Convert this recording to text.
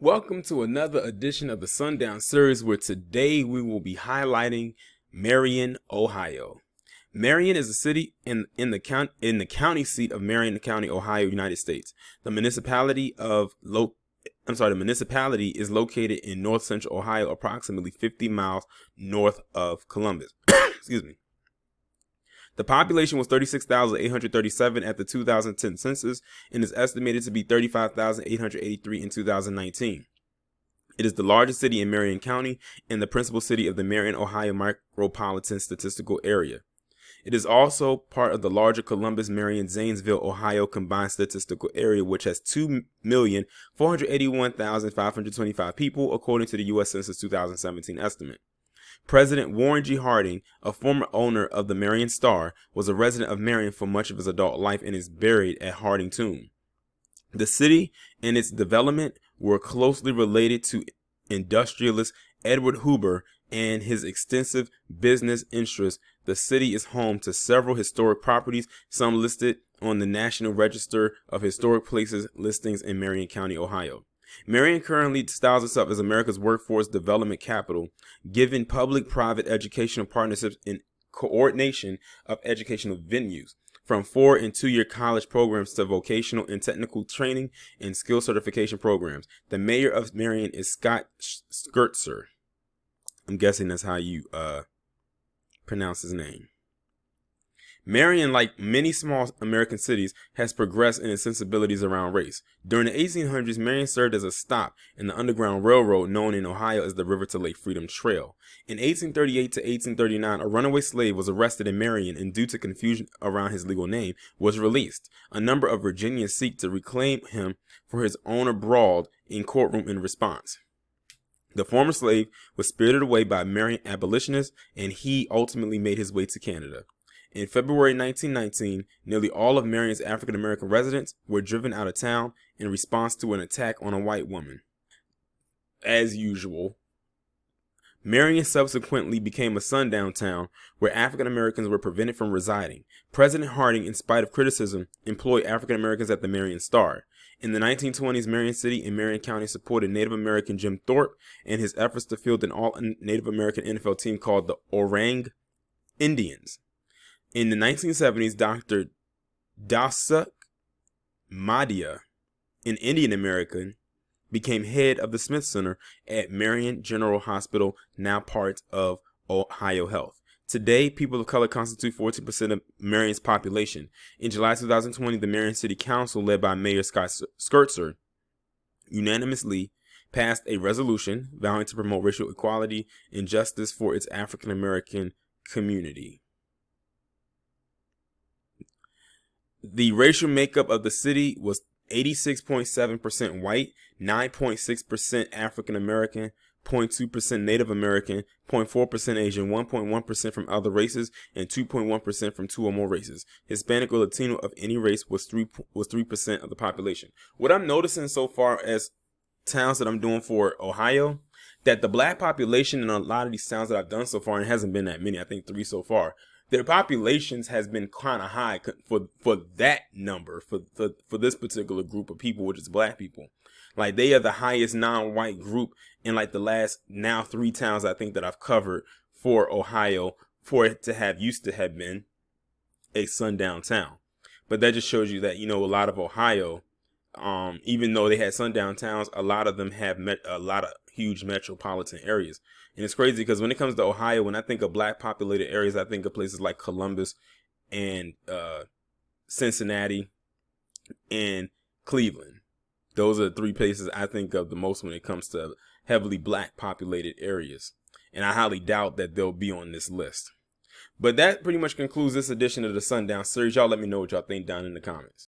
Welcome to another edition of the Sundown series, where today we will be highlighting Marion, Ohio. Marion is a city in the county seat of Marion County, Ohio, United States. The municipality is located in north central Ohio, approximately 50 miles north of Columbus. Excuse me. The population was 36,837 at the 2010 census and is estimated to be 35,883 in 2019. It is the largest city in Marion County and the principal city of the Marion, Ohio micropolitan statistical area. It is also part of the larger Columbus, Marion, Zanesville, Ohio combined statistical area, which has 2,481,525 people, according to the U.S. Census 2017 estimate. President Warren G. Harding, a former owner of the Marion Star, was a resident of Marion for much of his adult life and is buried at Harding Tomb. The city and its development were closely related to industrialist Edward Hoover and his extensive business interests. The city is home to several historic properties, some listed on the National Register of Historic Places listings in Marion County, Ohio. Marion currently styles itself as America's workforce development capital, given public-private educational partnerships and coordination of educational venues, from 4- and 2-year college programs to vocational and technical training and skill certification programs. The mayor of Marion is Scott Schertzer. I'm guessing that's how you pronounce his name. Marion, like many small American cities, has progressed in its sensibilities around race. During the 1800s, Marion served as a stop in the Underground Railroad known in Ohio as the River to Lake Freedom Trail. In 1838 to 1839, a runaway slave was arrested in Marion and, due to confusion around his legal name, was released. A number of Virginians seek to reclaim him for his owner brawled in courtroom in response. The former slave was spirited away by Marion abolitionists, and he ultimately made his way to Canada. In February 1919, nearly all of Marion's African-American residents were driven out of town in response to an attack on a white woman. As usual, Marion subsequently became a sundown town where African-Americans were prevented from residing. President Harding, in spite of criticism, employed African-Americans at the Marion Star. In the 1920s, Marion City and Marion County supported Native American Jim Thorpe and his efforts to field an all-Native American NFL team called the Orang Indians. In the 1970s, Dr. Dasak Madia, an Indian American, became head of the Smith Center at Marion General Hospital, now part of Ohio Health. Today, people of color constitute 14% of Marion's population. In July 2020, the Marion City Council, led by Mayor Scott Schertzer, unanimously passed a resolution vowing to promote racial equality and justice for its African American community. The racial makeup of the city was 86.7% white, 9.6% African American, 0.2% Native American, 0.4% Asian, 1.1% from other races, and 2.1% from 2 or more races. Hispanic or Latino of any race was 3% of the population. What I'm noticing so far as towns that I'm doing for Ohio, that the black population in a lot of these towns that I've done so far, and it hasn't been that many, I think 3 so far, their populations has been kind of high for that number, for this particular group of people, which is black people. Like, they are the highest non-white group in like the last now 3 towns I think that I've covered for Ohio, for it to have used to have been a sundown town. But that just shows you that, a lot of Ohio, even though they had sundown towns, a lot of them have a lot of huge metropolitan areas. And it's crazy because when it comes to Ohio, when I think of black populated areas, I think of places like Columbus and Cincinnati and Cleveland. Those are the 3 places I think of the most when it comes to heavily black populated areas. And I highly doubt that they'll be on this list. But that pretty much concludes this edition of the Sundown series. Y'all let me know what y'all think down in the comments.